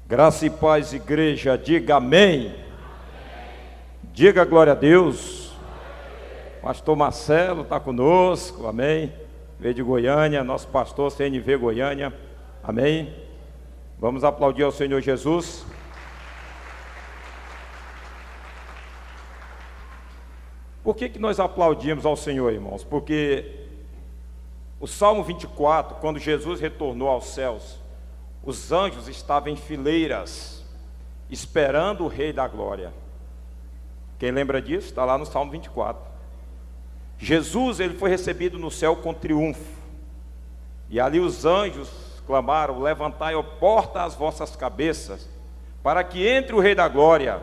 Graça e paz, igreja, diga amém. Diga glória a Deus. Pastor Marcelo está conosco, amém. Veio de Goiânia, nosso pastor CNV Goiânia, amém. Vamos aplaudir ao Senhor Jesus. Por que nós aplaudimos ao Senhor, irmãos? Porque o Salmo 24, quando Jesus retornou aos céus, os anjos estavam em fileiras, esperando o Rei da Glória. Quem lembra disso? Está lá no Salmo 24. Jesus, ele foi recebido no céu com triunfo. E ali os anjos clamaram: levantai, ó porta, as vossas cabeças, para que entre o Rei da Glória.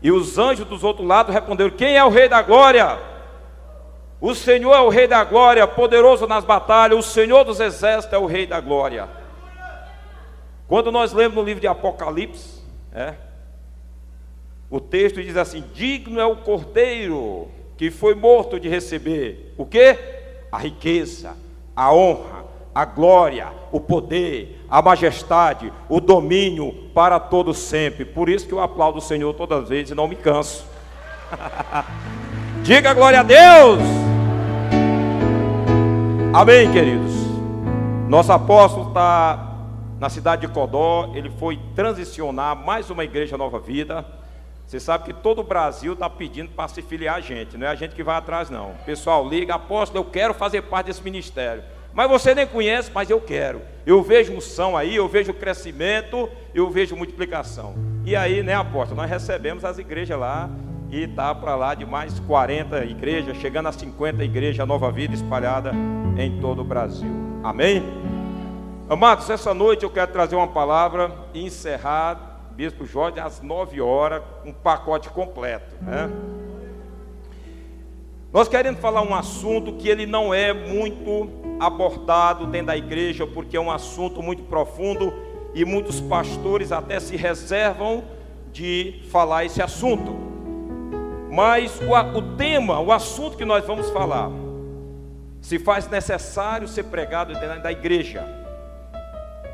E os anjos dos outros lados responderam: quem é o Rei da Glória? O Senhor é o Rei da Glória, poderoso nas batalhas, o Senhor dos exércitos é o Rei da Glória. Quando nós lemos no livro de Apocalipse, o texto diz assim: digno é o Cordeiro que foi morto de receber o quê? A riqueza, a honra, a glória, o poder, a majestade, o domínio para todo sempre. Por isso que eu aplaudo o Senhor todas as vezes e não me canso. Diga glória a Deus. Amém, queridos. Nosso apóstolo está na cidade de Codó. Ele foi transicionar mais uma igreja Nova Vida. Você sabe que todo o Brasil está pedindo para se filiar a gente, não é a gente que vai atrás não. O pessoal liga: apóstolo, eu quero fazer parte desse ministério. Mas você nem conhece, mas eu quero. Eu vejo unção aí, eu vejo crescimento, eu vejo multiplicação. E aí, né, apóstolo, nós recebemos as igrejas lá, e está para lá de mais 40 igrejas, chegando a 50 igrejas Nova Vida espalhada em todo o Brasil. Amém? Amados, essa noite eu quero trazer uma palavra e encerrar, Bispo Jorge, às 9 horas, um pacote completo, né? Nós queremos falar um assunto que ele não é muito abordado dentro da igreja, porque é um assunto muito profundo e muitos pastores até se reservam de falar esse assunto. Mas o tema, o assunto que nós vamos falar, se faz necessário ser pregado dentro da igreja.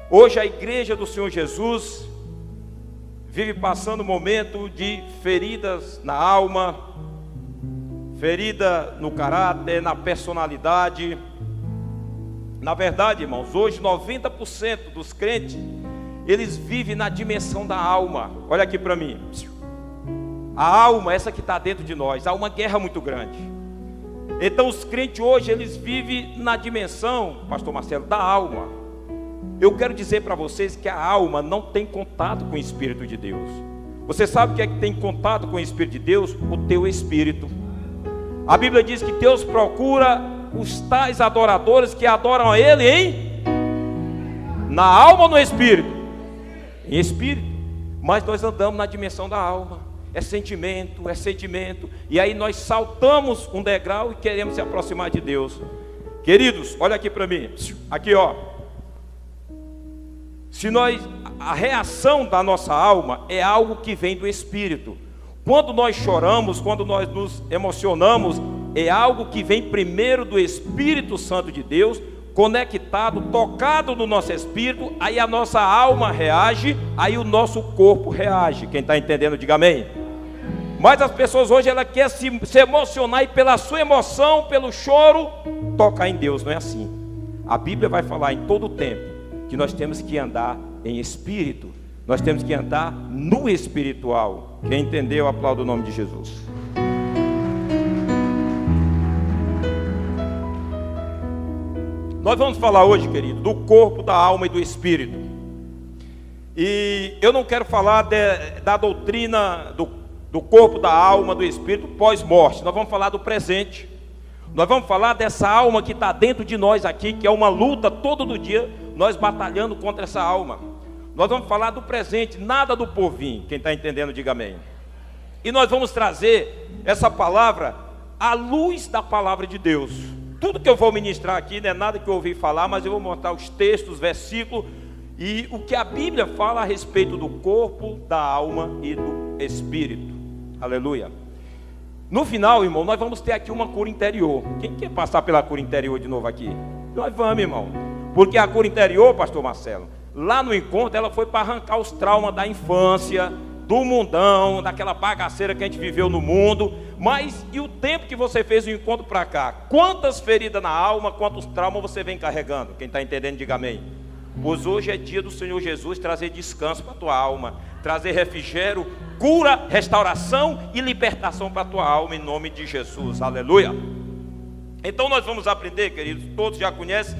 Hoje a igreja do Senhor Jesus vive passando um momento de feridas na alma, ferida no caráter, na personalidade. Na verdade, irmãos, hoje 90% dos crentes, eles vivem na dimensão da alma. Olha aqui para mim. A alma, essa que está dentro de nós, há uma guerra muito grande. Então os crentes hoje, eles vivem na dimensão, pastor Marcelo, da alma. Eu quero dizer para vocês que a alma não tem contato com o Espírito de Deus. Você sabe o que é que tem contato com o Espírito de Deus? O teu espírito. A Bíblia diz que Deus procura os tais adoradores que adoram a Ele na alma ou no espírito? Em espírito. Mas nós andamos na dimensão da alma. É sentimento, é sentimento. E aí nós saltamos um degrau e queremos se aproximar de Deus. Queridos, olha aqui para mim. Aqui, ó. A reação da nossa alma é algo que vem do espírito. Quando nós choramos, quando nós nos emocionamos, é algo que vem primeiro do Espírito Santo de Deus, conectado, tocado no nosso espírito. Aí a nossa alma reage, aí o nosso corpo reage. Quem está entendendo, diga amém. Mas as pessoas hoje, ela quer se emocionar, e pela sua emoção, pelo choro, tocar em Deus. Não é assim. A Bíblia vai falar em todo o tempo que nós temos que andar em espírito, nós temos que andar no espiritual. Quem entendeu, aplauda o nome de Jesus. Nós vamos falar hoje, querido, do corpo, da alma e do espírito. E eu não quero falar da doutrina do corpo, da alma, do espírito pós-morte. Nós vamos falar do presente. Nós vamos falar dessa alma que está dentro de nós aqui, que é uma luta todo dia, nós batalhando contra essa alma. Nós vamos falar do presente, nada do porvir. Quem está entendendo, diga amém. E nós vamos trazer essa palavra à luz da palavra de Deus. Tudo que eu vou ministrar aqui não é nada que eu ouvi falar, mas eu vou mostrar os textos, versículos e o que a Bíblia fala a respeito do corpo, da alma e do espírito. Aleluia. No final, irmão, nós vamos ter aqui uma cura interior. Quem quer passar pela cura interior de novo aqui? Nós vamos, irmão. Porque a cura interior, pastor Marcelo, Lá no encontro, ela foi para arrancar os traumas da infância, do mundão, daquela bagaceira que a gente viveu no mundo. Mas e o tempo que você fez o encontro para cá? Quantas feridas na alma, quantos traumas você vem carregando? Quem está entendendo, diga amém. Pois hoje é dia do Senhor Jesus trazer descanso para a tua alma, trazer refrigério, cura, restauração e libertação para a tua alma, em nome de Jesus, aleluia. Então nós vamos aprender, queridos, todos já conhecem,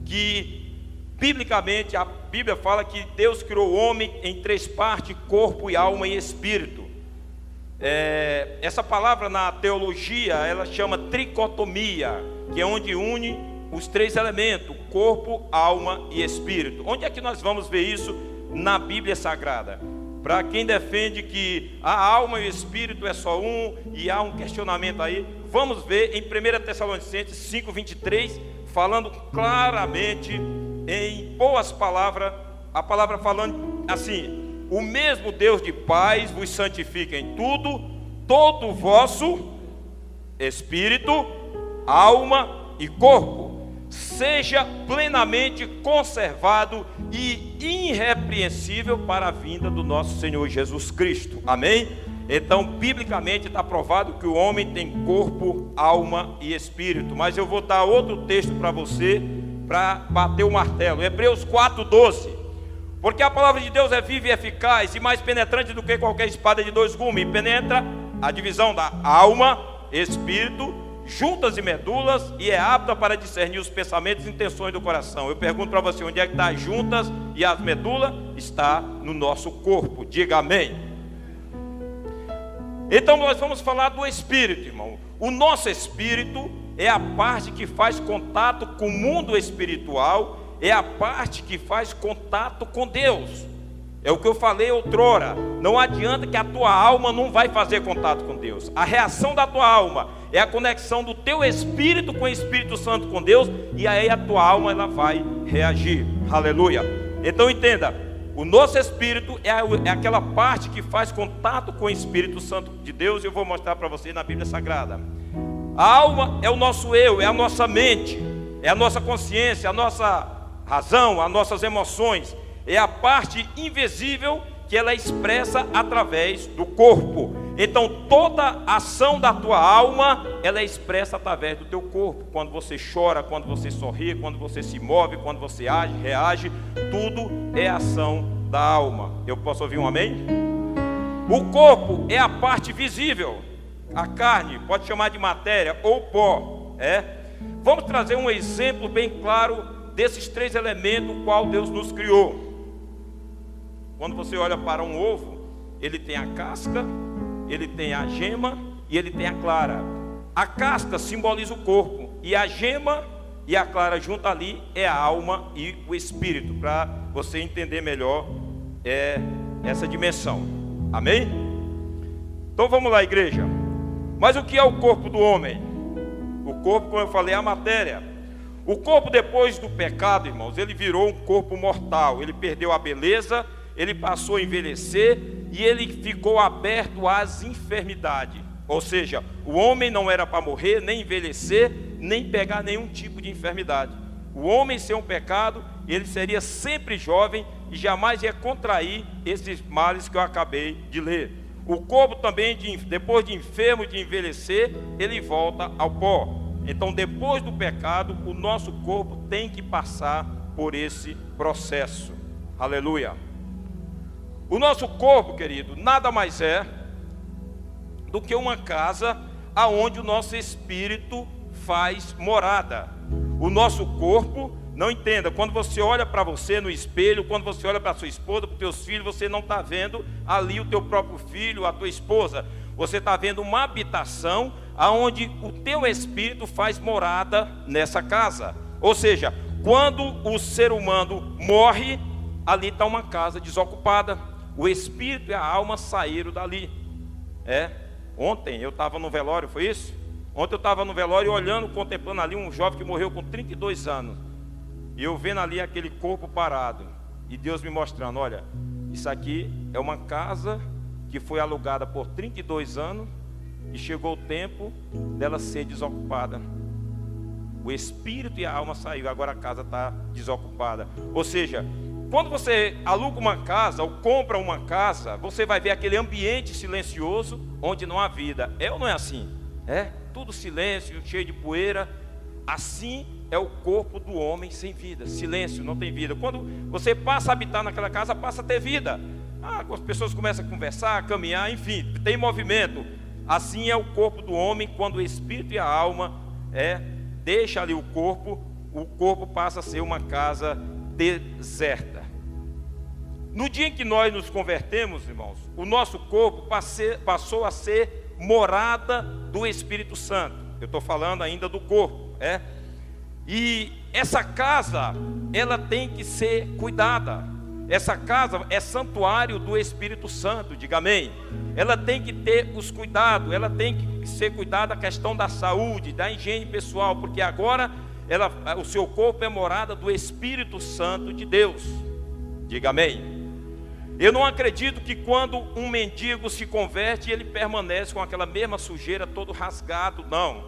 que biblicamente a Bíblia fala que Deus criou o homem em três partes: corpo e alma e espírito. Essa palavra na teologia, ela chama tricotomia, que é onde une os três elementos: corpo, alma e espírito. Onde é que nós vamos ver isso na Bíblia Sagrada? Para quem defende que a alma e o espírito é só um, e há um questionamento aí, vamos ver em 1 Tessalonicenses 5:23, falando claramente, em boas palavras, a palavra falando assim: o mesmo Deus de paz vos santifica em tudo, todo o vosso espírito, alma e corpo seja plenamente conservado e irrepreensível para a vinda do nosso Senhor Jesus Cristo. Amém? Então, biblicamente está provado que o homem tem corpo, alma e espírito. Mas eu vou dar outro texto para você, para bater o martelo. Hebreus 4:12. Porque a palavra de Deus é viva e eficaz, e mais penetrante do que qualquer espada de dois gumes, e penetra a divisão da alma, espírito, juntas e medulas, e é apta para discernir os pensamentos e intenções do coração. Eu pergunto para você, onde é que está as juntas e as medulas? Está no nosso corpo, diga amém. Então nós vamos falar do espírito, irmão. O nosso espírito é a parte que faz contato com o mundo espiritual, é a parte que faz contato com Deus. É o que eu falei outrora. Não adianta que a tua alma não vai fazer contato com Deus. A reação da tua alma é a conexão do teu espírito com o Espírito Santo com Deus, e aí a tua alma ela vai reagir. Aleluia. Então entenda, o nosso espírito é aquela parte que faz contato com o Espírito Santo de Deus. Eu vou mostrar para você na Bíblia Sagrada. A alma é o nosso eu, é a nossa mente, é a nossa consciência, a nossa razão, as nossas emoções. É a parte invisível que ela é expressa através do corpo. Então toda ação da tua alma, ela é expressa através do teu corpo. Quando você chora, quando você sorri, quando você se move, quando você age, reage, tudo é ação da alma. Eu posso ouvir um amém? O corpo é a parte visível. A carne, pode chamar de matéria ou pó. Vamos trazer um exemplo bem claro desses três elementos qual Deus nos criou. Quando você olha para um ovo, ele tem a casca, ele tem a gema e ele tem a clara. A casca simboliza o corpo, e a gema e a clara junto ali é a alma e o espírito, para você entender melhor essa dimensão. Amém? Então vamos lá, igreja. Mas o que é o corpo do homem? O corpo, como eu falei, é a matéria. O corpo, depois do pecado, irmãos, ele virou um corpo mortal. Ele perdeu a beleza, ele passou a envelhecer e ele ficou aberto às enfermidades. Ou seja, o homem não era para morrer, nem envelhecer, nem pegar nenhum tipo de enfermidade. O homem, sem um pecado, ele seria sempre jovem e jamais ia contrair esses males que eu acabei de ler. O corpo também, depois de enfermo, de envelhecer, ele volta ao pó. Então, depois do pecado, o nosso corpo tem que passar por esse processo. Aleluia. O nosso corpo, querido, nada mais é do que uma casa aonde o nosso espírito faz morada. O nosso corpo, não entenda, quando você olha para você no espelho, quando você olha para a sua esposa, para os teus filhos, você não está vendo ali o teu próprio filho, a tua esposa. Você está vendo uma habitação aonde o teu espírito faz morada nessa casa. Ou seja, quando o ser humano morre, ali está uma casa desocupada. O espírito e a alma saíram dali. Ontem eu estava no velório, foi isso? Ontem eu estava no velório olhando, contemplando ali um jovem que morreu com 32 anos. E eu vendo ali aquele corpo parado. E Deus me mostrando, olha, isso aqui é uma casa que foi alugada por 32 anos e chegou o tempo dela ser desocupada. O espírito e a alma saiu, agora a casa está desocupada. Ou seja, Quando você aluga uma casa ou compra uma casa, você vai ver aquele ambiente silencioso onde não há vida. É ou não é assim? É, tudo silêncio, cheio de poeira. Assim é o corpo do homem sem vida. Silêncio, não tem vida. Quando você passa a habitar naquela casa, passa a ter vida. As pessoas começam a conversar, a caminhar, enfim, tem movimento. Assim é o corpo do homem quando o espírito e a alma deixa ali o corpo passa a ser uma casa deserta. No dia em que nós nos convertemos, irmãos, o nosso corpo passou a ser morada do Espírito Santo. Eu estou falando ainda do corpo, E essa casa, ela tem que ser cuidada. Essa casa é santuário do Espírito Santo, diga amém. Ela tem que ter os cuidados, ela tem que ser cuidada a questão da saúde, da higiene pessoal, porque agora o seu corpo é morada do Espírito Santo de Deus, diga amém. Eu não acredito que quando um mendigo se converte, ele permanece com aquela mesma sujeira, todo rasgado, não.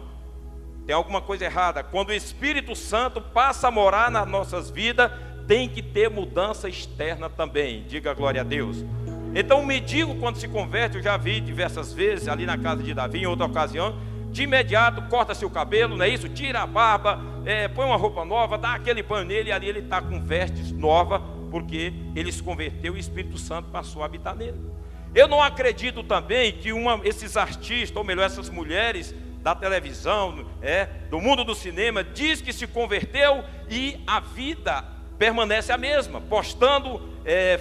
Tem alguma coisa errada. Quando o Espírito Santo passa a morar nas nossas vidas, tem que ter mudança externa também, diga glória a Deus. Então o mendigo, quando se converte, eu já vi diversas vezes, ali na casa de Davi, em outra ocasião, de imediato corta-se o cabelo, não é isso? Tira a barba, põe uma roupa nova, dá aquele banho nele, e ali ele está com vestes novas, porque ele se converteu e o Espírito Santo passou a habitar nele. Eu não acredito também que esses artistas, ou melhor, essas mulheres da televisão, do mundo do cinema, diz que se converteu e a vida permanece a mesma, postando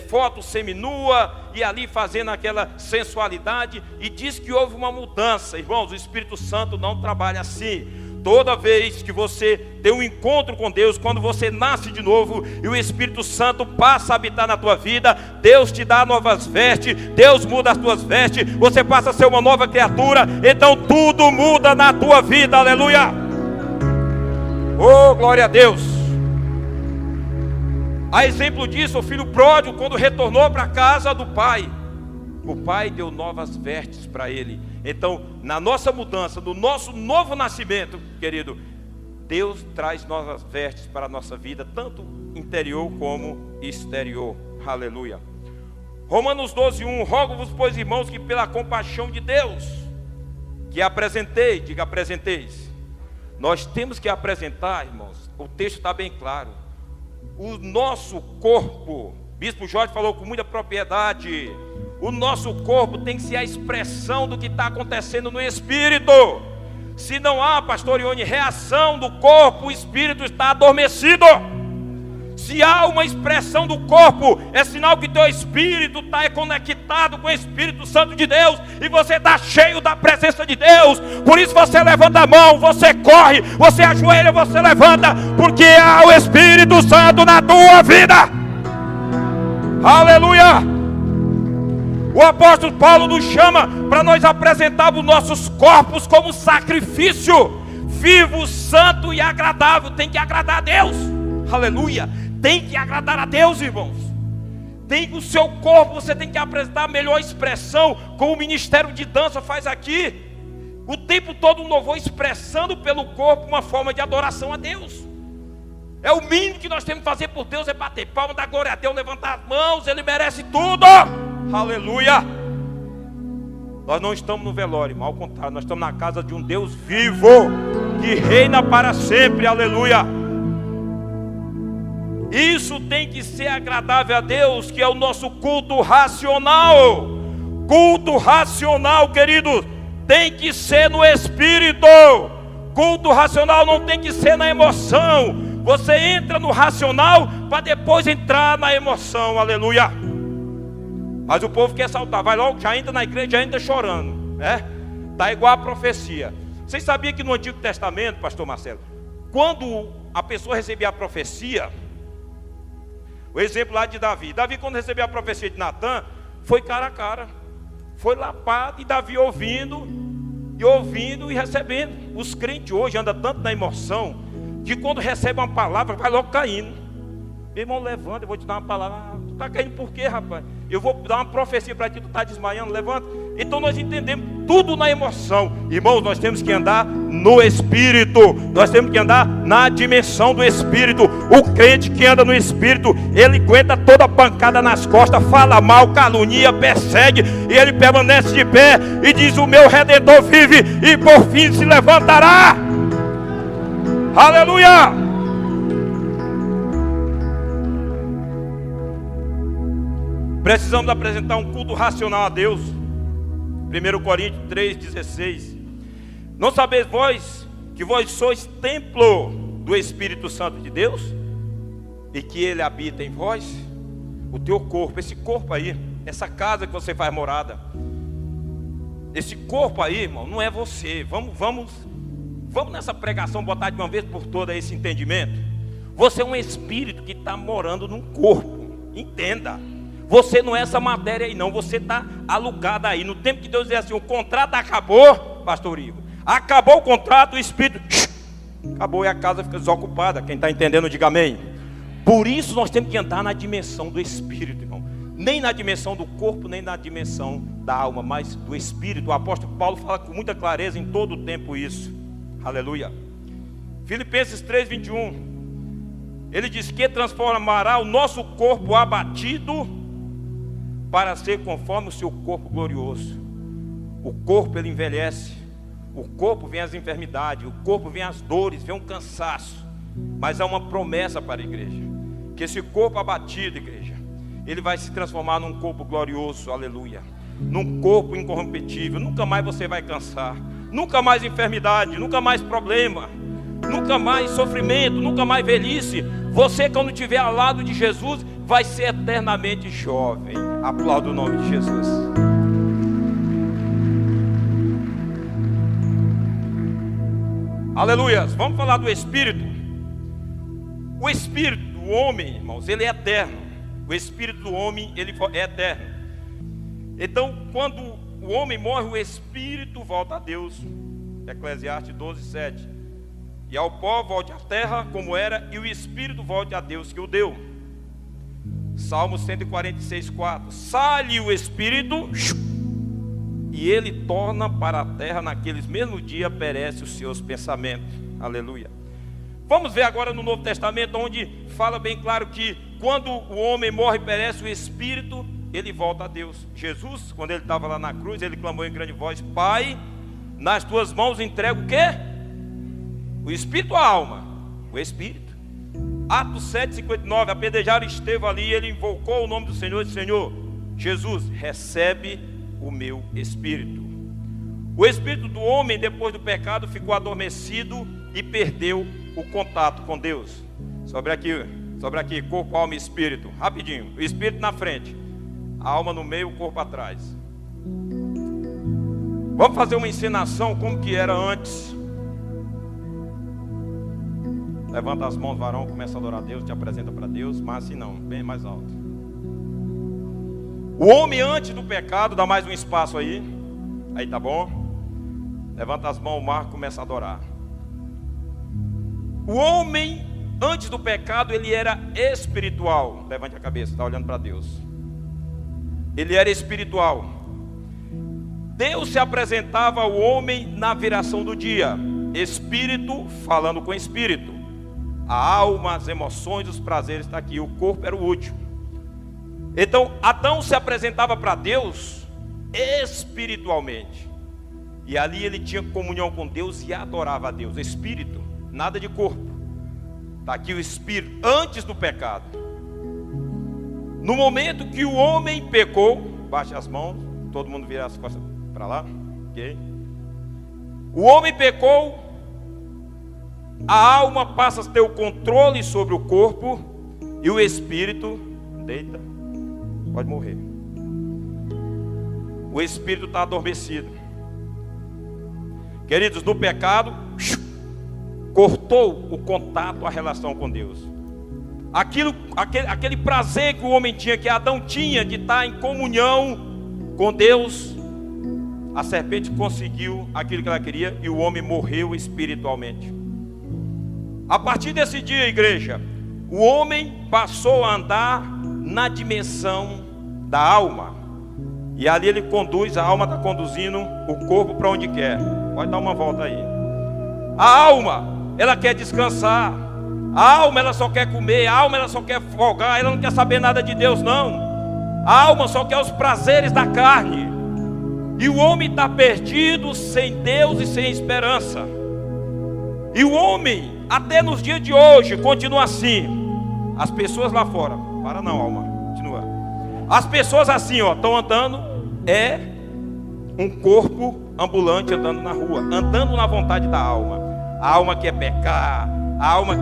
foto seminua e ali fazendo aquela sensualidade, e diz que houve uma mudança. Irmãos, o Espírito Santo não trabalha assim. Toda vez que você tem um encontro com Deus, quando você nasce de novo e o Espírito Santo passa a habitar na tua vida, Deus te dá novas vestes, Deus muda as tuas vestes, você passa a ser uma nova criatura, então tudo muda na tua vida, aleluia. Oh, glória a Deus. A exemplo disso, o filho pródigo, quando retornou para a casa do pai, o pai deu novas vestes para ele. Então, na nossa mudança, no nosso novo nascimento, querido, Deus traz novas vestes para a nossa vida, tanto interior como exterior. Aleluia. Romanos 12:1. Rogo-vos, pois, irmãos, que pela compaixão de Deus, que apresentei, diga apresenteis. Nós temos que apresentar, irmãos, o texto está bem claro, o nosso corpo. Bispo Jorge falou com muita propriedade. O nosso corpo tem que ser a expressão do que está acontecendo no Espírito. Se não há, pastor Ione, reação do corpo, o Espírito está adormecido. Se há uma expressão do corpo, é sinal que teu Espírito está conectado com o Espírito Santo de Deus, e você está cheio da presença de Deus. Por isso você levanta a mão, você corre, você ajoelha, você levanta, porque há o Espírito Santo na tua vida. Aleluia. O apóstolo Paulo nos chama para nós apresentarmos nossos corpos como sacrifício vivo, santo e agradável. Tem que agradar a Deus. Aleluia. Tem que agradar a Deus, irmãos. Tem o seu corpo, você tem que apresentar a melhor expressão, como o ministério de dança faz aqui. O tempo todo um louvor expressando pelo corpo uma forma de adoração a Deus. É o mínimo que nós temos que fazer por Deus, é bater palma, dar glória a Deus, levantar as mãos, Ele merece tudo. Aleluia. Nós não estamos no velório, irmão, ao contrário, nós estamos na casa de um Deus vivo, que reina para sempre, aleluia. Isso tem que ser agradável a Deus, que é o nosso culto racional. Culto racional, queridos, tem que ser no Espírito. Culto racional não tem que ser na emoção. Você entra no racional para depois entrar na emoção, aleluia. Mas o povo quer saltar, vai logo, já entra na igreja, já entra chorando, Está igual a profecia. Vocês sabiam que no Antigo Testamento, pastor Marcelo, quando a pessoa recebia a profecia, o exemplo lá de Davi, quando recebeu a profecia de Natã, foi cara a cara, foi lapado, e Davi ouvindo e recebendo. Os crentes hoje andam tanto na emoção, que quando recebe uma palavra, vai logo caindo. Meu irmão, levanta, eu vou te dar uma palavra. Tu está caindo por quê, rapaz? Eu vou dar uma profecia para ti, tu está desmaiando, levanta. Então nós entendemos tudo na emoção. Irmãos, nós temos que andar no Espírito. Nós temos que andar na dimensão do Espírito. O crente que anda no Espírito, ele aguenta toda pancada nas costas, fala mal, calunia, persegue, e ele permanece de pé e diz: o meu Redentor vive e por fim se levantará. Aleluia! Precisamos apresentar um culto racional a Deus. 1 Coríntios 3,16. Não sabeis vós que vós sois templo do Espírito Santo de Deus, e que Ele habita em vós? O teu corpo, esse corpo aí, essa casa que você faz morada, esse corpo aí, irmão, não é você. Vamos nessa pregação botar de uma vez por todas esse entendimento. Você é um espírito que está morando num corpo. Entenda. Você não é essa matéria aí não, você está alugado aí. No tempo que Deus diz assim, o contrato acabou, pastor Igor, acabou o contrato, o espírito acabou e a casa fica desocupada. Quem está entendendo, diga amém. Por isso nós temos que andar na dimensão do espírito, irmão. Nem na dimensão do corpo, nem na dimensão da alma, mas do espírito. O apóstolo Paulo fala com muita clareza em todo o tempo isso. Aleluia. Filipenses 3:21. Ele diz que transformará o nosso corpo abatido para ser conforme o seu corpo glorioso. O corpo ele envelhece, o corpo vem as enfermidades, o corpo vem as dores, vem um cansaço. Mas há uma promessa para a igreja, que esse corpo abatido, igreja, ele vai se transformar num corpo glorioso, aleluia. Num corpo incorruptível. Nunca mais você vai cansar, nunca mais enfermidade, nunca mais problema, nunca mais sofrimento, nunca mais velhice. Você, quando estiver ao lado de Jesus, vai ser eternamente jovem. Aplauda o nome de Jesus. Aleluia. Vamos falar do Espírito. O Espírito do homem, irmãos, ele é eterno. O Espírito do homem, ele é eterno. Então, quando o homem morre, o Espírito volta a Deus. Eclesiastes 12:7. E ao pó volte à terra como era, e o Espírito volte a Deus que o deu. Salmo 146:4. Sai o Espírito e ele torna para a terra, naqueles mesmos dias perece os seus pensamentos. Aleluia. Vamos ver agora no Novo Testamento, onde fala bem claro que quando o homem morre e perece, o Espírito, ele volta a Deus. Jesus, quando ele estava lá na cruz, ele clamou em grande voz: Pai, nas tuas mãos entrego o quê? O Espírito ou a alma? O Espírito. Atos 7:59, apedrejaram Estevão ali, ele invocou o nome do Senhor e disse: Senhor, Jesus, recebe o meu Espírito. O Espírito do homem, depois do pecado, ficou adormecido e perdeu o contato com Deus. Sobre aqui, corpo, alma e Espírito. Rapidinho, o Espírito na frente, a alma no meio, o corpo atrás. Vamos fazer uma encenação como que era antes. Levanta as mãos, varão, começa a adorar a Deus, te apresenta para Deus, mas assim não, bem mais alto. O homem antes do pecado, dá mais um espaço aí. Aí tá bom? Levanta as mãos, o Marco começa a adorar. O homem antes do pecado, ele era espiritual. Levante a cabeça, está olhando para Deus. Ele era espiritual. Deus se apresentava ao homem na viração do dia. Espírito falando com espírito. A alma, as emoções, os prazeres está aqui. O corpo era o último. Então Adão se apresentava para Deus espiritualmente. E ali ele tinha comunhão com Deus e adorava a Deus. Espírito, nada de corpo. Está aqui o Espírito antes do pecado. No momento que o homem pecou, baixe as mãos, todo mundo vira as costas para lá, ok? O homem pecou, a alma passa a ter o controle sobre o corpo, e o Espírito, deita, pode morrer. O Espírito está adormecido. Queridos, no pecado, cortou o contato, a relação com Deus. Aquele prazer que o homem tinha, que Adão tinha, de estar em comunhão com Deus, a serpente conseguiu aquilo que ela queria, e o homem morreu espiritualmente. A partir desse dia, igreja, o homem passou a andar na dimensão da alma. E ali ele conduz, a alma está conduzindo o corpo para onde quer. Pode dar uma volta aí. A alma, ela quer descansar. A alma, ela só quer comer. A alma, ela só quer folgar. Ela não quer saber nada de Deus, não. A alma só quer os prazeres da carne. E o homem está perdido, sem Deus e sem esperança. E o homem, até nos dias de hoje, continua assim. As pessoas lá fora, para não, alma, continua. As pessoas assim, ó, estão andando, é um corpo ambulante andando na rua, andando na vontade da alma. A alma quer pecar, a alma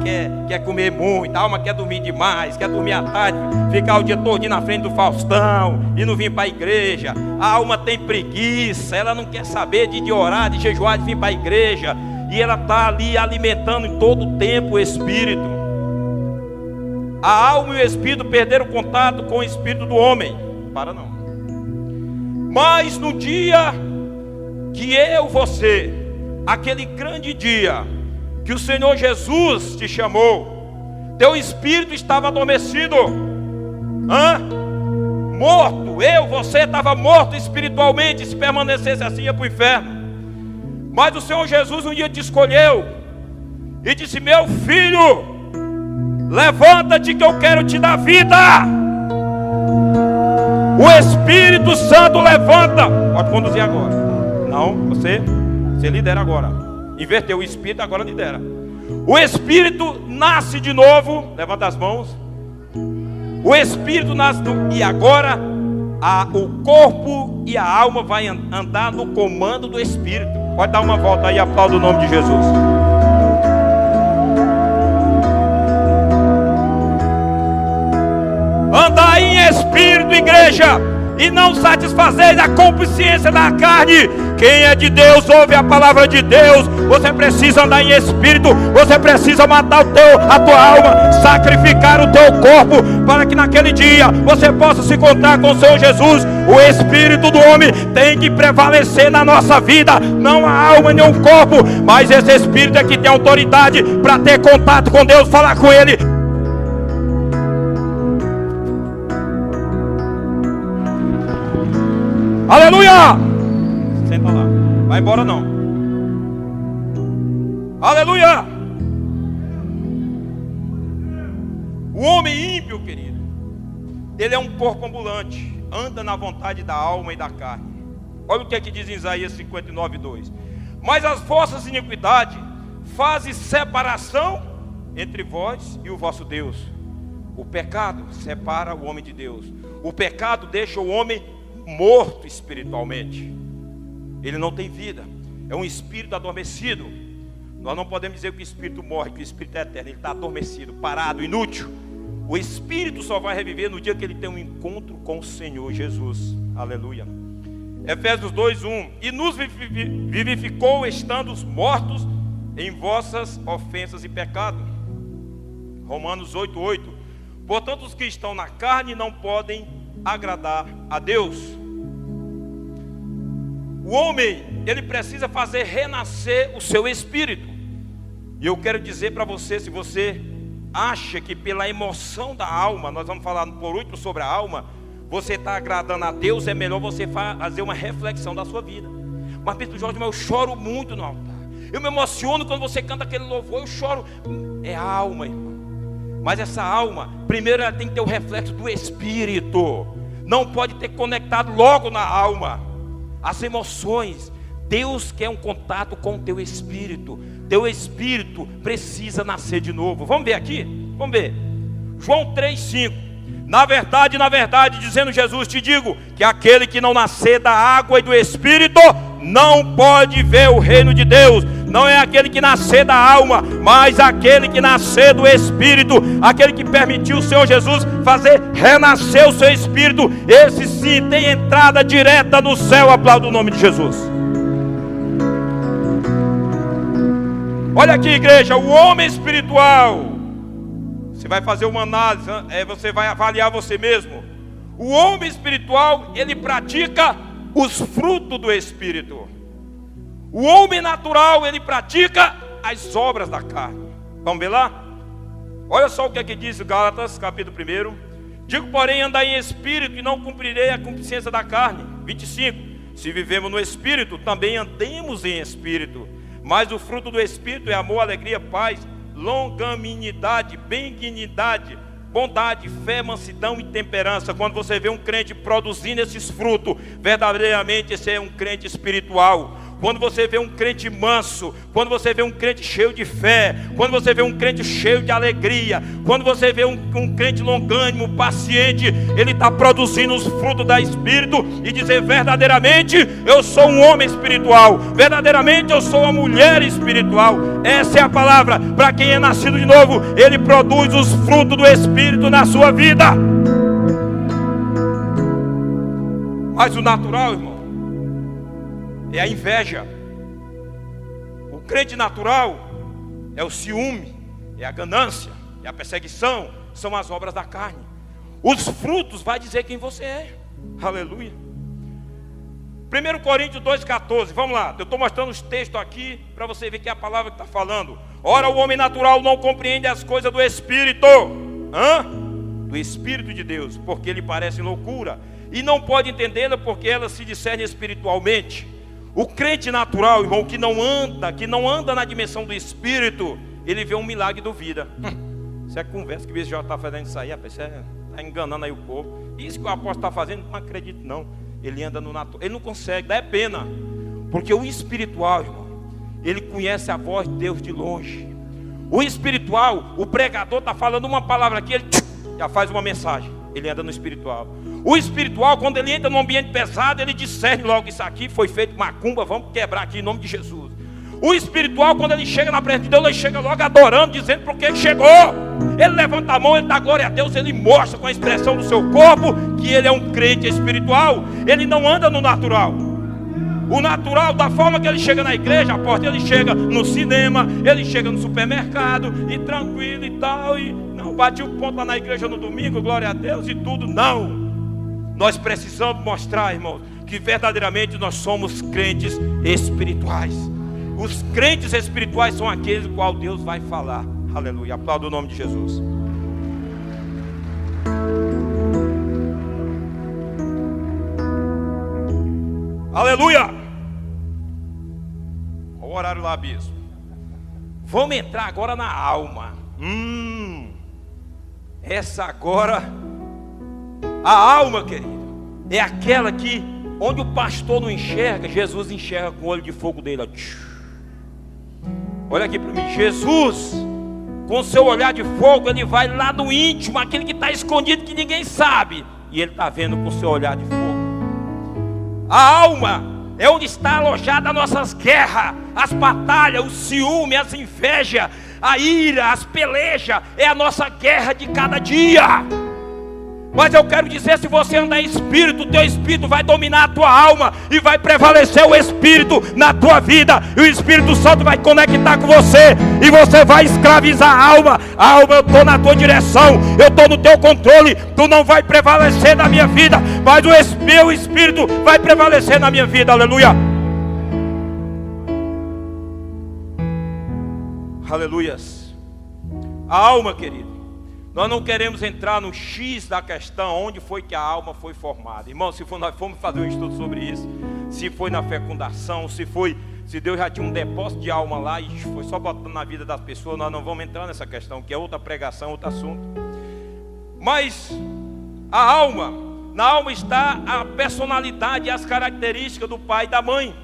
quer comer muito, a alma quer dormir demais, quer dormir à tarde, ficar o dia todo na frente do Faustão e não vir para a igreja. A alma tem preguiça, ela não quer saber de orar, de jejuar, de vir para a igreja. E ela está ali alimentando em todo o tempo o espírito. A alma e o espírito perderam contato com o espírito do homem. Para não. Mas no dia que você, aquele grande dia que o Senhor Jesus te chamou, teu espírito estava adormecido, morto. Você estava morto espiritualmente. Se permanecesse assim, ia para o inferno. Mas o Senhor Jesus um dia te escolheu e disse: meu filho, levanta-te que eu quero te dar vida. O Espírito Santo levanta. Pode conduzir agora. Não, você lidera agora. Inverteu, o Espírito agora lidera. O Espírito nasce de novo. Levanta as mãos. O Espírito nasce e agora o corpo e a alma vai andar no comando do Espírito. Pode dar uma volta aí, aplauda o nome de Jesus. Andai em espírito, igreja, e não satisfazeis a consciência da carne. Quem é de Deus ouve a palavra de Deus. Você precisa andar em espírito. Você precisa matar a tua alma, sacrificar o teu corpo, para que naquele dia você possa se encontrar com o Senhor Jesus. O espírito do homem tem que prevalecer na nossa vida, não a alma nem o corpo. Mas esse espírito é que tem autoridade para ter contato com Deus, falar com Ele. Aleluia! Senta lá, vai embora não. Aleluia! O homem ímpio, querido, ele é um corpo ambulante, anda na vontade da alma e da carne. Olha o que é que diz em Isaías 59:2. Mas as vossas iniquidades fazem separação entre vós e o vosso Deus. O pecado separa o homem de Deus. O pecado deixa o homem morto espiritualmente. Ele não tem vida, é um espírito adormecido. Nós não podemos dizer que o espírito morre, que o espírito é eterno. Ele está adormecido, parado, inútil. O espírito só vai reviver no dia que ele tem um encontro com o Senhor Jesus. Aleluia. Efésios 2:1. E nos vivificou estando mortos em vossas ofensas e pecados. Romanos 8:8. Portanto, os que estão na carne não podem agradar a Deus. O homem, ele precisa fazer renascer o seu espírito. E eu quero dizer para você, se você acha que pela emoção da alma, nós vamos falar por último sobre a alma, você está agradando a Deus, é melhor você fazer uma reflexão da sua vida. Mas Pedro Jorge, eu choro muito no altar. Eu me emociono quando você canta aquele louvor, eu choro. É a alma, irmão. Mas essa alma, primeiro ela tem que ter o reflexo do Espírito. Não pode ter conectado logo na alma. As emoções. Deus quer um contato com o teu espírito. Teu espírito precisa nascer de novo. Vamos ver aqui? Vamos ver. João 3:5. Na verdade, dizendo Jesus, te digo que aquele que não nascer da água e do Espírito não pode ver o reino de Deus. Não é aquele que nascer da alma, mas aquele que nascer do Espírito. Aquele que permitiu o Senhor Jesus fazer renascer o seu Espírito. Esse sim tem entrada direta no céu. Aplauda o nome de Jesus. Olha aqui, igreja, o homem espiritual. Você vai fazer uma análise, você vai avaliar você mesmo. O homem espiritual, ele pratica os frutos do Espírito. O homem natural, ele pratica as obras da carne. Vamos ver lá? Olha só o que é que diz Gálatas, capítulo 1. Digo, porém, andai em espírito e não cumprirei a concupiscência da carne. 25. Se vivemos no Espírito, também andemos em Espírito. Mas o fruto do Espírito é amor, alegria, paz, longanimidade, benignidade, bondade, fé, mansidão e temperança. Quando você vê um crente produzindo esses frutos, verdadeiramente esse é um crente espiritual. Quando você vê um crente manso, quando você vê um crente cheio de fé, quando você vê um crente cheio de alegria, quando você vê um crente longânimo, paciente, ele está produzindo os frutos da Espírito e dizer: verdadeiramente eu sou um homem espiritual, verdadeiramente eu sou uma mulher espiritual. Essa é a palavra para quem é nascido de novo. Ele produz os frutos do Espírito na sua vida. Mas o natural, irmão, é a inveja. O crente natural é o ciúme, é a ganância, é a perseguição, são as obras da carne. Os frutos vai dizer quem você é. Aleluia. 1 Coríntios 2,14, vamos lá. Eu estou mostrando os textos aqui para você ver que é a palavra que está falando. Ora, o homem natural não compreende as coisas do Espírito, do Espírito de Deus, porque lhe parecem loucura, e não pode entendê-la porque ela se discerne espiritualmente. O crente natural, irmão, que não anda na dimensão do Espírito, ele vê um milagre e duvida. Isso é conversa que o bispo já está fazendo isso aí, rapaz, você está enganando aí o povo. Isso que o apóstolo está fazendo, não acredito não. Ele anda no natural, ele não consegue, dá pena. Porque o espiritual, irmão, ele conhece a voz de Deus de longe. O espiritual, o pregador está falando uma palavra aqui, ele já faz uma mensagem. Ele anda no espiritual. O espiritual, quando ele entra num ambiente pesado, ele discerne logo: isso aqui foi feito macumba, vamos quebrar aqui em nome de Jesus. O espiritual, quando ele chega na presença de Deus, ele chega logo adorando, dizendo porque ele chegou. Ele levanta a mão, ele dá glória a Deus, ele mostra com a expressão do seu corpo que ele é um crente espiritual. Ele não anda no natural. O natural, da forma que ele chega na igreja, a porta, ele chega no cinema, ele chega no supermercado, e tranquilo e tal, e não bate o ponto lá na igreja no domingo, glória a Deus e tudo, não. Nós precisamos mostrar, irmãos, que verdadeiramente nós somos crentes espirituais. Os crentes espirituais são aqueles com qual Deus vai falar. Aleluia, aplauda o nome de Jesus. Aleluia. Olha o horário lá, bispo. Vamos entrar agora na alma. Essa agora, a alma, querido, é aquela que, onde o pastor não enxerga, Jesus enxerga com o olho de fogo dele. Olha aqui para mim. Jesus, com o seu olhar de fogo, ele vai lá no íntimo, aquele que está escondido, que ninguém sabe, e ele está vendo com o seu olhar de fogo. A alma é onde está alojada as nossas guerras, as batalhas, o ciúme, as invejas, a ira, as pelejas. É a nossa guerra de cada dia. Mas eu quero dizer, se você andar em espírito, o teu espírito vai dominar a tua alma e vai prevalecer o espírito na tua vida, e o Espírito Santo vai conectar com você e você vai escravizar a alma. A alma, eu estou na tua direção, eu estou no teu controle, tu não vai prevalecer na minha vida, mas o meu espírito vai prevalecer na minha vida. Aleluia. Aleluias. A alma, querido, nós não queremos entrar no X da questão, onde foi que a alma foi formada. Irmão, se nós formos fazer um estudo sobre isso, se foi na fecundação, se Deus já tinha um depósito de alma lá e foi só botando na vida das pessoas, nós não vamos entrar nessa questão, que é outra pregação, outro assunto. Mas a alma, na alma está a personalidade e as características do pai e da mãe.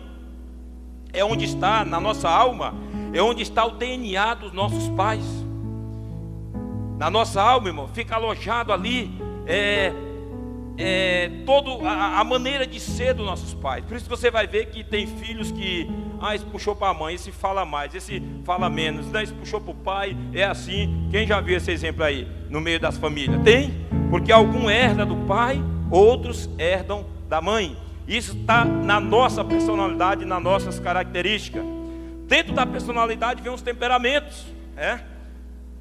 É onde está, na nossa alma, é onde está o DNA dos nossos pais. Na nossa alma, irmão, fica alojado ali toda a maneira de ser dos nossos pais. Por isso que você vai ver que tem filhos que esse puxou para a mãe, esse fala mais, esse fala menos, esse puxou para o pai. É assim. Quem já viu esse exemplo aí no meio das famílias? Tem, porque algum herda do pai, outros herdam da mãe. Isso está na nossa personalidade, nas nossas características. Dentro da personalidade vem os temperamentos,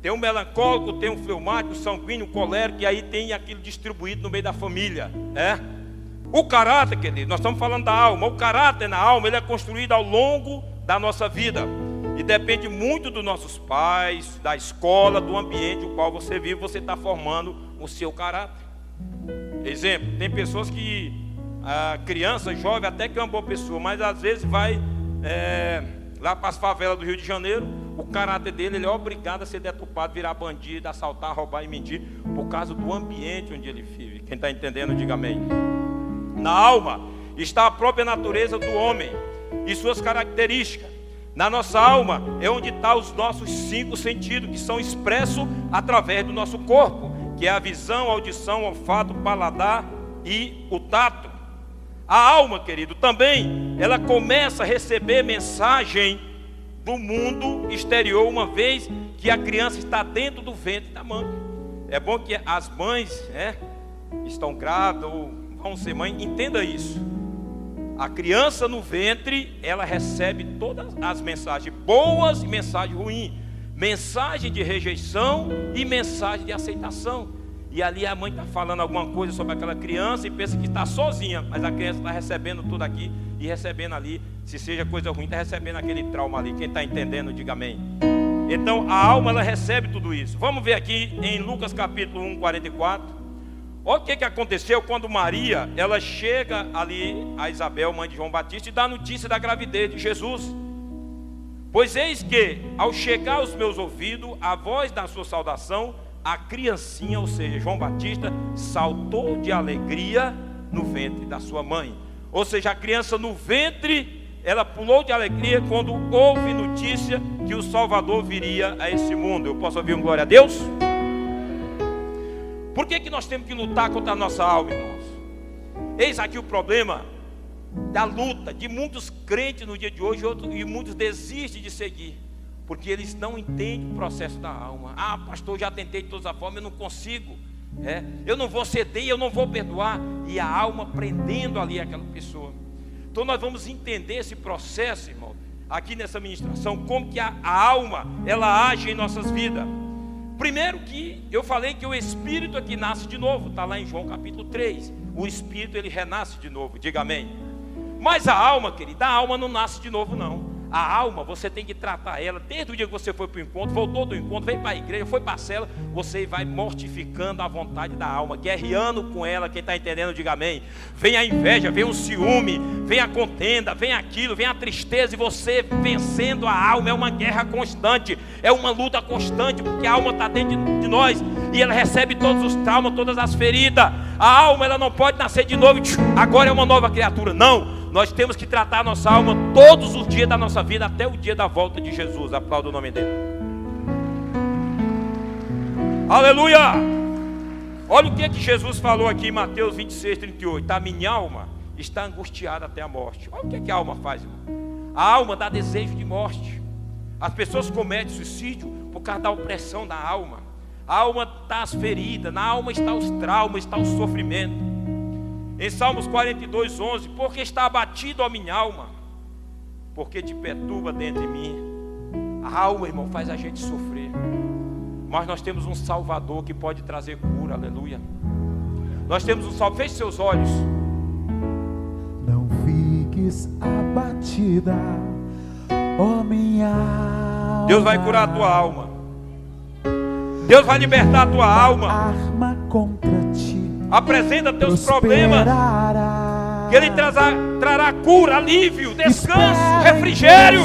Tem um melancólico, tem um fleumático, sanguíneo, colérico, e aí tem aquilo distribuído no meio da família. O caráter, querido, nós estamos falando da alma. O caráter na alma, ele é construído ao longo da nossa vida. E depende muito dos nossos pais, da escola, do ambiente no qual você vive, você está formando o seu caráter. Exemplo, tem pessoas que a criança, jovem, até que é uma boa pessoa, mas às vezes vai lá para as favelas do Rio de Janeiro, o caráter dele, ele é obrigado a ser deturpado, virar bandido, assaltar, roubar e mentir, por causa do ambiente onde ele vive. Quem está entendendo, diga amém. Na alma está a própria natureza do homem e suas características. Na nossa alma é onde estão os nossos 5 sentidos, que são expressos através do nosso corpo, que é a visão, a audição, o olfato, o paladar e o tato. A alma, querido, também ela começa a receber mensagem do mundo exterior, uma vez que a criança está dentro do ventre da mãe. É bom que as mães estão grávidas ou vão ser mãe, entenda isso. A criança no ventre, ela recebe todas as mensagens boas e mensagens ruins, mensagem de rejeição e mensagem de aceitação. E ali a mãe está falando alguma coisa sobre aquela criança e pensa que está sozinha, mas a criança está recebendo tudo aqui e recebendo ali. Se seja coisa ruim, está recebendo aquele trauma ali. Quem está entendendo, diga amém. Então a alma, ela recebe tudo isso. Vamos ver aqui em Lucas capítulo 1, 44. Olha o que aconteceu quando Maria, ela chega ali a Isabel, mãe de João Batista, e dá a notícia da gravidez de Jesus. Pois eis que, ao chegar aos meus ouvidos a voz da sua saudação, a criancinha, ou seja, João Batista, saltou de alegria no ventre da sua mãe. Ou seja, a criança no ventre, ela pulou de alegria quando houve notícia que o Salvador viria a esse mundo. Eu posso ouvir um glória a Deus? Por que nós temos que lutar contra a nossa alma, irmãos? Eis aqui o problema da luta de muitos crentes no dia de hoje, e muitos desistem de seguir, porque eles não entendem o processo da alma. Ah, pastor, eu já tentei de todas as formas, eu não consigo. Eu não vou ceder, eu não vou perdoar. E a alma prendendo ali aquela pessoa. Então nós vamos entender esse processo, irmão, aqui nessa ministração, como que a alma, ela age em nossas vidas. Primeiro que eu falei que o Espírito aqui nasce de novo, está lá em João capítulo 3. O Espírito, ele renasce de novo, diga amém. Mas a alma, querida, a alma não nasce de novo não. A alma, você tem que tratar ela desde o dia que você foi para o encontro, voltou do encontro, veio para a igreja, foi para a cela, você vai mortificando a vontade da alma, guerreando com ela. Quem está entendendo, diga amém. Vem a inveja, vem o ciúme, vem a contenda, vem aquilo, vem a tristeza, e você vencendo a alma. É uma guerra constante, é uma luta constante, porque a alma está dentro de nós, e ela recebe todos os traumas, todas as feridas. A alma, ela não pode nascer de novo, agora é uma nova criatura, não. Nós temos que tratar a nossa alma todos os dias da nossa vida, até o dia da volta de Jesus. Aplauda o nome dele. Aleluia! Olha o que Jesus falou aqui em Mateus 26, 38. A minha alma está angustiada até a morte. Olha o que a alma faz, irmão. A alma dá desejo de morte. As pessoas cometem suicídio por causa da opressão da alma. A alma está as feridas, na alma está os traumas, está o sofrimento. Em Salmos 42, 11, porque está abatido a minha alma, porque te perturba dentro de mim. A alma, irmão, faz a gente sofrer, mas nós temos um Salvador que pode trazer cura, aleluia. Nós temos um Salvador. Feche seus olhos. Não fiques abatida, ó minha alma. Deus vai curar a tua alma. Deus vai libertar a tua alma. Arma contra ti. Apresenta teus problemas, que Ele trará cura, alívio, descanso, refrigério.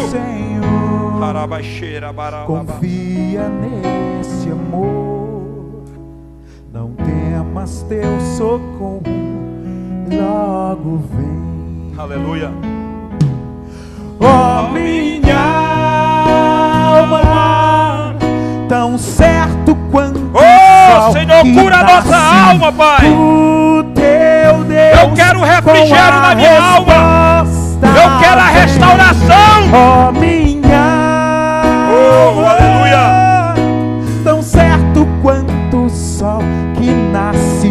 Confia nesse amor, não temas, teu socorro logo vem. Aleluia. Ó minha alma, tão certo quanto Senhor, cura a nossa alma, Pai. Teu Deus, eu quero refrigério na minha alma. Eu quero a restauração. Ó minha alma, aleluia. tão certo quanto o sol que nasce,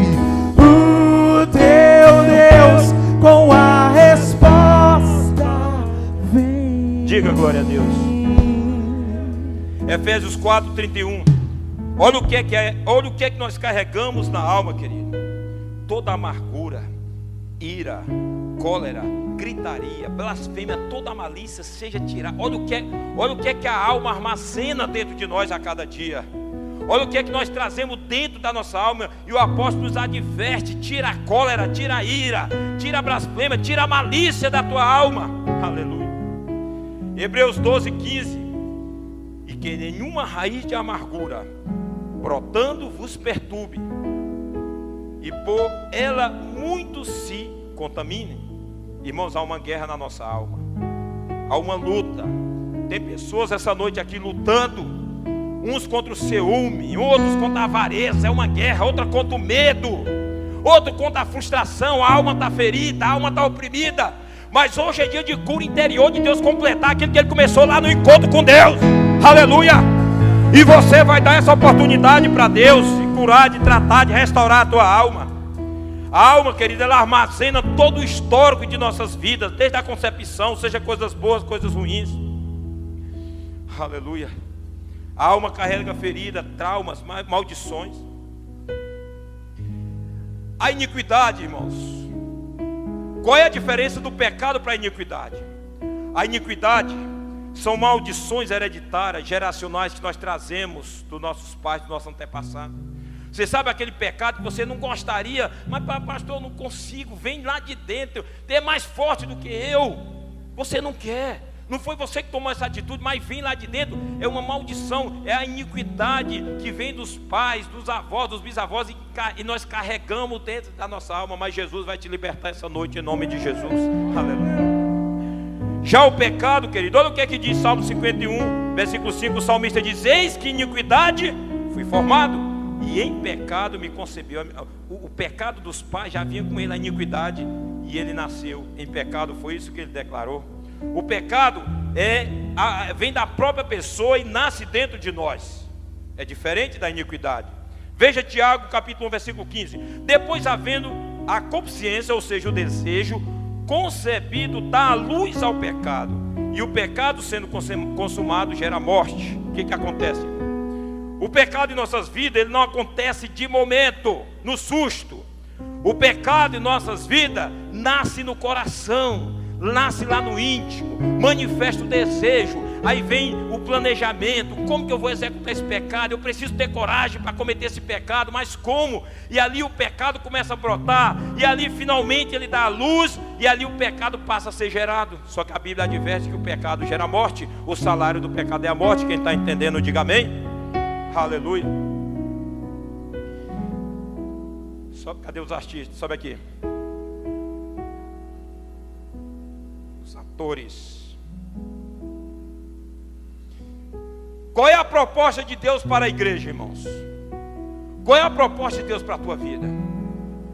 o teu Deus com a resposta vem. Diga glória a Deus. Efésios 4, 31. Olha o que é que nós carregamos na alma, querido. Toda amargura, ira, cólera, gritaria, blasfêmia, toda malícia seja tirada. Olha o que é que a alma armazena dentro de nós a cada dia. Olha o que é que nós trazemos dentro da nossa alma. E o apóstolo nos adverte: tira a cólera, tira a ira, tira a blasfêmia, tira a malícia da tua alma. Aleluia. Hebreus 12:15: e que nenhuma raiz de amargura brotando vos perturbe, e por ela muitos se contaminem. Irmãos, há uma guerra na nossa alma, há uma luta. Tem pessoas essa noite aqui lutando, uns contra o ciúme, outros contra a avareza, é uma guerra. Outra contra o medo, outro contra a frustração. A alma está ferida, a alma está oprimida. Mas hoje é dia de cura interior, de Deus completar aquilo que Ele começou lá no encontro com Deus. Aleluia. E você vai dar essa oportunidade para Deus de curar, de tratar, de restaurar a tua alma. A alma, querida, ela armazena todo o histórico de nossas vidas, desde a concepção, seja coisas boas, coisas ruins. Aleluia. A alma carrega ferida, traumas, maldições. A iniquidade, irmãos. Qual é a diferença do pecado para a iniquidade? A iniquidade são maldições hereditárias, geracionais, que nós trazemos dos nossos pais, dos nossos antepassados. Você sabe aquele pecado que você não gostaria, mas pastor, eu não consigo, vem lá de dentro, é mais forte do que eu. Você não quer, não foi você que tomou essa atitude, mas vem lá de dentro. É uma maldição, é a iniquidade que vem dos pais, dos avós, dos bisavós, e nós carregamos dentro da nossa alma. Mas Jesus vai te libertar essa noite em nome de Jesus. Aleluia. Já o pecado, querido, olha o que é que diz Salmo 51, versículo 5, o salmista diz: eis que iniquidade fui formado, e em pecado me concebeu. O pecado dos pais já vinha com ele, a iniquidade, e ele nasceu em pecado. Foi isso que ele declarou. O pecado vem da própria pessoa e nasce dentro de nós. É diferente da iniquidade. Veja Tiago capítulo 1 versículo 15: depois, havendo a consciência, ou seja, o desejo concebido, dá a luz ao pecado, e o pecado sendo consumado gera morte. O que acontece? O pecado em nossas vidas, ele não acontece de momento, no susto. O pecado em nossas vidas nasce no coração, nasce lá no íntimo, manifesta o desejo. Aí vem o planejamento: como que eu vou executar esse pecado? Eu preciso ter coragem para cometer esse pecado, mas como? E ali o pecado começa a brotar, e ali finalmente ele dá a luz, e ali o pecado passa a ser gerado. Só que a Bíblia adverte que o pecado gera morte. O salário do pecado é a morte. Quem está entendendo, diga amém. Aleluia. Cadê os artistas? Sobe aqui. Os atores. Qual é a proposta de Deus para a igreja, irmãos? Qual é a proposta de Deus para a tua vida?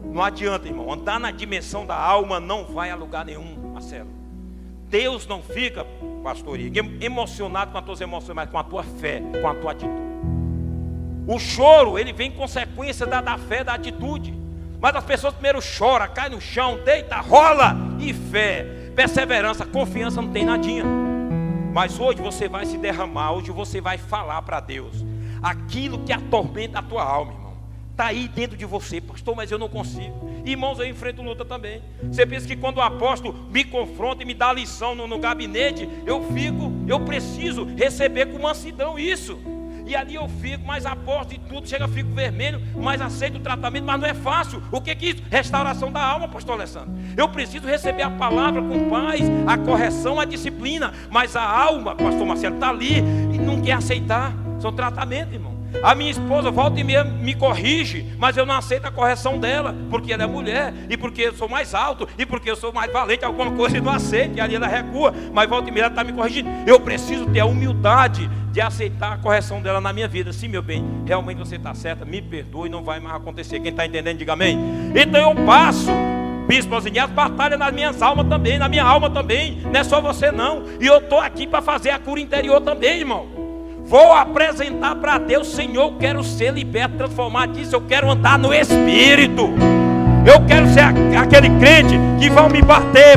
Não adianta, irmão, andar na dimensão da alma não vai a lugar nenhum, Marcelo. Deus não fica, pastor Igor, emocionado com as tuas emoções, mas com a tua fé, com a tua atitude. O choro, ele vem em consequência da fé, da atitude. Mas as pessoas primeiro choram, caem no chão, deita, rola. E fé, perseverança, confiança não tem nadinha. Mas hoje você vai se derramar, hoje você vai falar para Deus aquilo que atormenta a tua alma, irmão. Está aí dentro de você: pastor, mas eu não consigo. Irmãos, eu enfrento luta também. Você pensa que quando o apóstolo me confronta e me dá a lição no gabinete, eu preciso receber com mansidão isso. E ali eu fico, mas aposto e tudo, chega, fico vermelho, mas aceito o tratamento, mas não é fácil. O que é isso? Restauração da alma, pastor Alessandro. Eu preciso receber a palavra com paz, a correção, a disciplina, mas a alma, pastor Marcelo, está ali e não quer aceitar. São tratamentos, irmão. A minha esposa volta e meia me corrige, mas eu não aceito a correção dela, porque ela é mulher, e porque eu sou mais alto, e porque eu sou mais valente, alguma coisa, e não aceito, e ali ela recua, mas volta e meia ela está me corrigindo. Eu preciso ter a humildade de aceitar a correção dela na minha vida. Sim, meu bem, realmente você está certa, me perdoe, não vai mais acontecer. Quem está entendendo, diga amém. Então eu passo, bispo Osinias, batalha nas minhas almas também, na minha alma também, não é só você não, e eu estou aqui para fazer a cura interior também, irmão. Vou apresentar para Deus: Senhor, eu quero ser liberto, transformado disso, eu quero andar no Espírito. Eu quero ser aquele crente que vão me bater,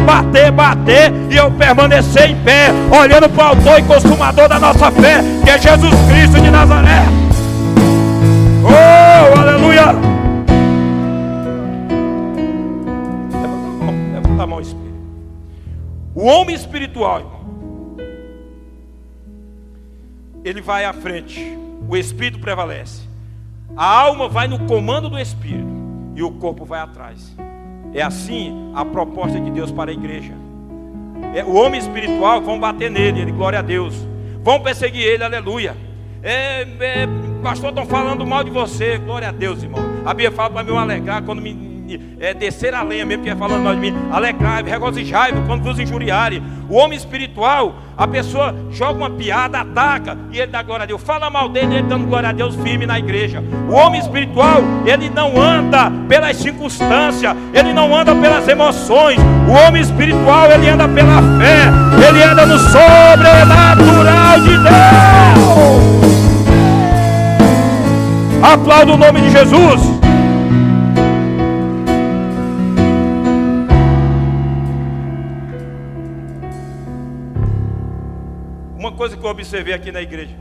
e eu permanecer em pé, olhando para o autor e consumador da nossa fé, que é Jesus Cristo de Nazaré. Oh, aleluia! Levanta a mão, Espírito. O homem espiritual, irmão, ele vai à frente. o espírito prevalece. A alma vai no comando do espírito e o corpo vai atrás. É assim a proposta de Deus para a igreja. O homem espiritual, vão bater nele, ele, glória a Deus. Vão perseguir ele, aleluia. Pastor, estão falando mal de você, glória a Deus, irmão. A Bíblia fala para me alegrar quando me descer a lenha mesmo, que é falando mal de mim. Alegrai-vos, regozijai-vos quando vos injuriarem. O homem espiritual, a pessoa joga uma piada, ataca, e ele dá glória a Deus. Fala mal dele, ele dando glória a Deus firme na igreja. O homem espiritual, ele não anda pelas circunstâncias, ele não anda pelas emoções. O homem espiritual, ele anda pela fé, ele anda no sobrenatural de Deus. Aplauda o nome de Jesus. Uma coisa que eu observei aqui na igreja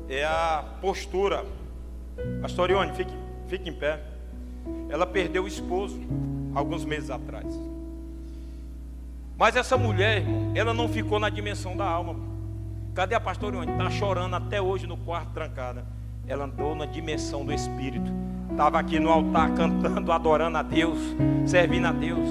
é a postura. Pastor Ione, fique em pé. Ela perdeu o esposo alguns meses atrás. Mas essa mulher, irmão, ela não ficou na dimensão da alma. Cadê a pastora Ione? Está chorando até hoje no quarto trancada. Ela andou na dimensão do Espírito. Estava aqui no altar cantando, adorando a Deus, servindo a Deus.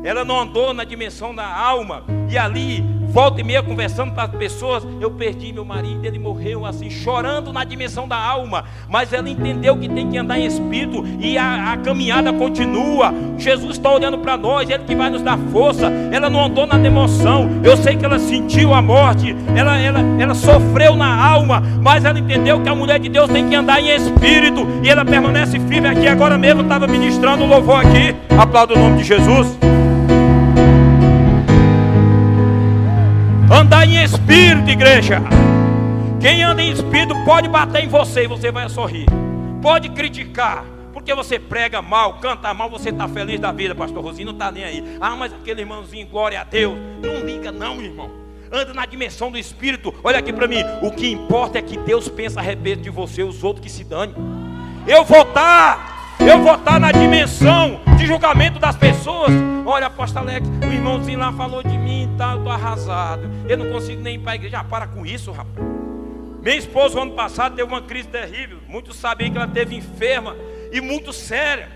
Ela não andou na dimensão da alma. E ali, volta e meia, conversando com as pessoas, eu perdi meu marido, ele morreu assim, chorando na dimensão da alma. Mas ela entendeu que tem que andar em espírito. E a caminhada continua. Jesus está olhando para nós, Ele que vai nos dar força. Ela não andou na emoção. Eu sei que ela sentiu a morte, ela sofreu na alma, mas ela entendeu que a mulher de Deus tem que andar em espírito. E ela permanece firme aqui. Agora mesmo eu estava ministrando o louvor aqui. Aplauda o nome de Jesus. Andar em espírito, igreja. Quem anda em espírito pode bater em você e você vai sorrir. Pode criticar, porque você prega mal, canta mal, você está feliz da vida. Pastor Rosinho não está nem aí. Ah, mas aquele irmãozinho, glória a Deus. Não liga não, irmão. Anda na dimensão do espírito. Olha aqui para mim. O que importa é que Deus pensa a respeito de você, os outros que se dane. Eu vou estar na dimensão de julgamento das pessoas. Olha, apóstolo Alex, o irmãozinho lá falou de mim, tá, eu estou arrasado. Eu não consigo nem ir para a igreja. Para com isso, rapaz. Minha esposa, ano passado, teve uma crise terrível. Muitos sabem que ela teve enferma e muito séria.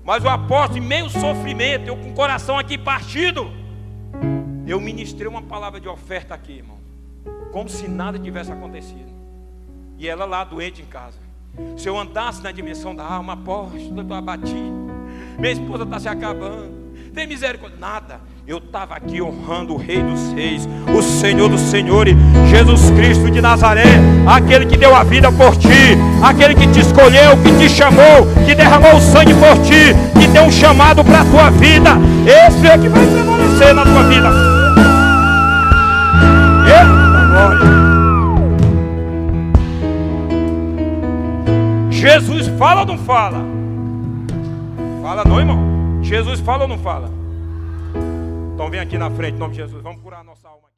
Mas o apóstolo, em meio ao sofrimento, eu com o coração aqui partido, eu ministrei uma palavra de oferta aqui, irmão, como se nada tivesse acontecido. E ela lá doente em casa. Se eu andasse na dimensão da alma, apóstolo, eu estou abatido. Minha esposa está se acabando. Tem misericórdia. Nada. Eu estava aqui honrando o Rei dos Reis, o Senhor dos Senhores, Jesus Cristo de Nazaré, aquele que deu a vida por ti, aquele que te escolheu, que te chamou, que derramou o sangue por ti, que deu um chamado para a tua vida. Esse é que vai prevalecer na tua vida. Eita glória. Jesus fala ou não fala? Fala não, irmão. Jesus fala ou não fala? Então vem aqui na frente, em nome de Jesus. Vamos curar a nossa alma.